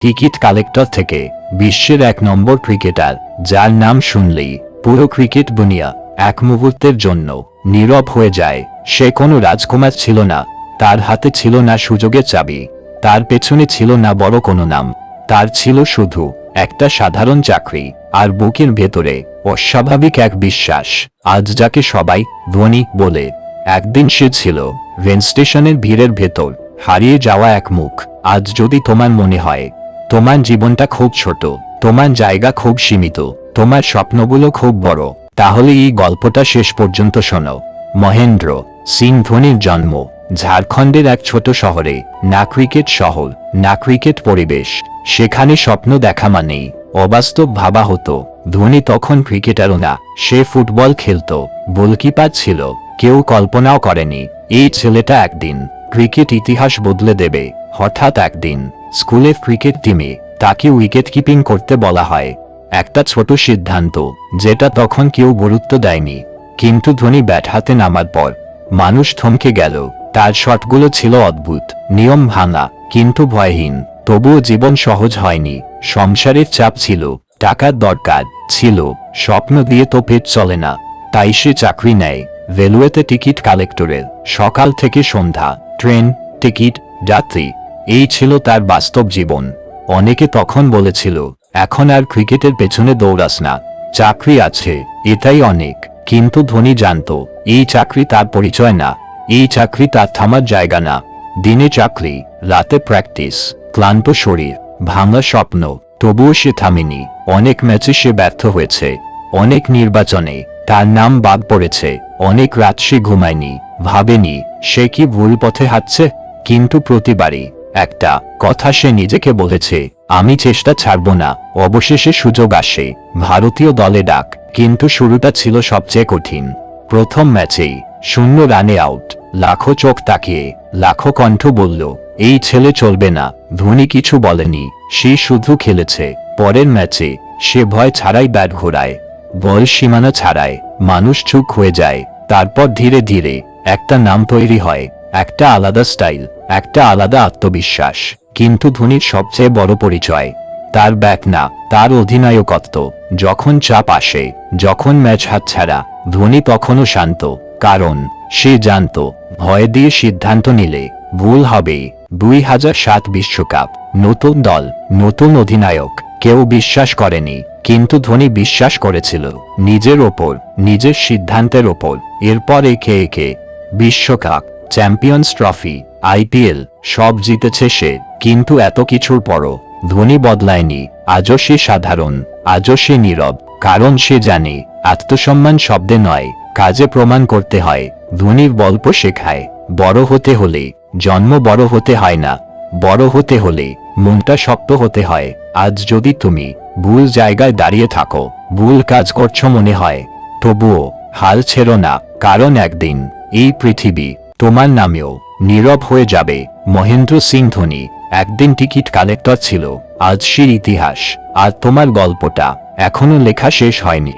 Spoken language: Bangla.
টিকিট কালেক্টর থেকে বিশ্বের 1 নম্বর ক্রিকেটার, যার নাম শুনলেই পুরো ক্রিকেট দুনিয়া এক মুহূর্তের জন্য নীরব হয়ে যায়। সে কোনো রাজকুমার ছিল না, তার হাতে ছিল না সুযোগের চাবি, তার পেছনে ছিল না বড় কোনো নাম। তার ছিল শুধু একটা সাধারণ চাকরি আর বুকের ভেতরে অস্বাভাবিক এক বিশ্বাস, আজ যাকে সবাই ধোনি বলে। একদিন সে ছিল রেল স্টেশনের ভিড়ের ভেতর হারিয়ে যাওয়া এক মুখ। আজ যদি তোমার মনে হয় তোমার জীবনটা খুব ছোট, তোমার জায়গা খুব সীমিত, তোমার স্বপ্নগুলো খুব বড়, তাহলে এই গল্পটা শেষ পর্যন্ত শোনো। মহেন্দ্র সিং ধোনির জন্ম ঝাড়খণ্ডের এক ছোট শহরে। না ক্রিকেট শহর, না ক্রিকেট পরিবেশ। সেখানে স্বপ্ন দেখা মানেই অবাস্তব ভাবা হতো। ধোনি তখন ক্রিকেটারও না, সে ফুটবল খেলত, গোলকিপার ছিল। কেউ কল্পনাও করেনি এই ছেলেটা একদিন ক্রিকেট ইতিহাস বদলে দেবে। হঠাৎ একদিন স্কুলের ক্রিকেট টিমে তাকে উইকেট কিপিং করতে বলা হয়। একটা ছোট সিদ্ধান্ত যেটা তখন কেউ গুরুত্ব দেয়নি, কিন্তু ধোনি ব্যাট হাতে নামার পর মানুষ থমকে গেল। তার শটগুলো ছিল অদ্ভুত, নিয়ম ভাঙা, কিন্তু ভয়হীন। তবুও জীবন সহজ হয়নি। সংসারের চাপ ছিল, টাকার দরকার ছিল, স্বপ্ন দিয়ে তো পেট চলে না। তাই সে চাকরি নেয় রেলওয়েতে টিকিট কালেক্টরের। সকাল থেকে সন্ধ্যা, ট্রেন, টিকিট, যাত্রী, এই ছিল তার বাস্তব জীবন। অনেকে তখন বলেছিল, এখন আর ক্রিকেটের পেছনে দৌড়াস না, চাকরি আছে, এটাই অনেক। কিন্তু ধোনি জানত এই চাকরি তার পরিচয় না, এই চাকরি তার থামার জায়গা না। দিনে চাকরি, রাতে প্র্যাকটিস, ক্লান্ত শরীর, ভাঙা স্বপ্ন, তবুও সে থামেনি। অনেক ম্যাচে সে ব্যর্থ হয়েছে, অনেক নির্বাচনে তার নাম বাদ পড়েছে, অনেক রাত সে ঘুমায়নি, ভাবেনি সে কি ভুল পথে হাঁটছে। কিন্তু প্রতিবারই একটা কথা সে নিজেকে বলেছে, আমি চেষ্টা ছাড়ব না। অবশেষে সুযোগ আসে, ভারতীয় দলে ডাক। কিন্তু শুরুটা ছিল সবচেয়ে কঠিন। প্রথম ম্যাচেই 0 রানে আউট। লাখো চোখ তাকিয়ে, লাখো কণ্ঠ বলল, এই ছেলে চলবে না। ধোনি কিছু বলেনি, সে শুধু খেলেছে। পরের ম্যাচে সে ভয় ছাড়াই ব্যাট ঘোরায়, বল সীমানা ছাড়ায়, মানুষ চুপ হয়ে যায়। তারপর ধীরে ধীরে একটা নাম তৈরি হয়, একটা আলাদা স্টাইল, একটা আলাদা আত্মবিশ্বাস। কিন্তু ধোনির সবচেয়ে বড় পরিচয় তার ব্যাট না, তার অধিনায়কত্ব। যখন চাপ আসে, যখন ম্যাচ হাতছাড়া, ধোনি তখনও শান্ত। কারণ সে জানত ভয় দিয়ে সিদ্ধান্ত নিলে ভুল হবে। 2007 বিশ্বকাপ, নতুন দল, নতুন অধিনায়ক, কেউ বিশ্বাস করেনি। কিন্তু ধোনি বিশ্বাস করেছিল নিজের ওপর, নিজের সিদ্ধান্তের ওপর। এরপর একে একে বিশ্বকাপ, চ্যাম্পিয়ন্স ট্রফি, IPL সব জিতেছে সে। কিন্তু এত কিছুর পরও ধোনি বদলায়নি। আজও সে সাধারণ, আজও সে নীরব। কারণ সে জানে আত্মসম্মান শব্দে নয়, কাজে প্রমাণ করতে হয়। ধোনির গল্প শেখায়, বড় হতে হলে জন্ম বড় হতে হয় না, বড় হতে হলে মনটা শক্ত হতে হয়। আজ যদি তুমি ভুল জায়গায় দাঁড়িয়ে থাকো, ভুল কাজ করছো মনে হয়, তবুও হাল ছেড়ো না। কারণ একদিন এই পৃথিবী তোমার নামেও নীরব হয়ে যাবে। মহেন্দ্র সিং ধোনি একদিন টিকিট কালেক্টর ছিল, আজ সে ইতিহাস। আর তোমার গল্পটা এখনো লেখা শেষ হয়নি।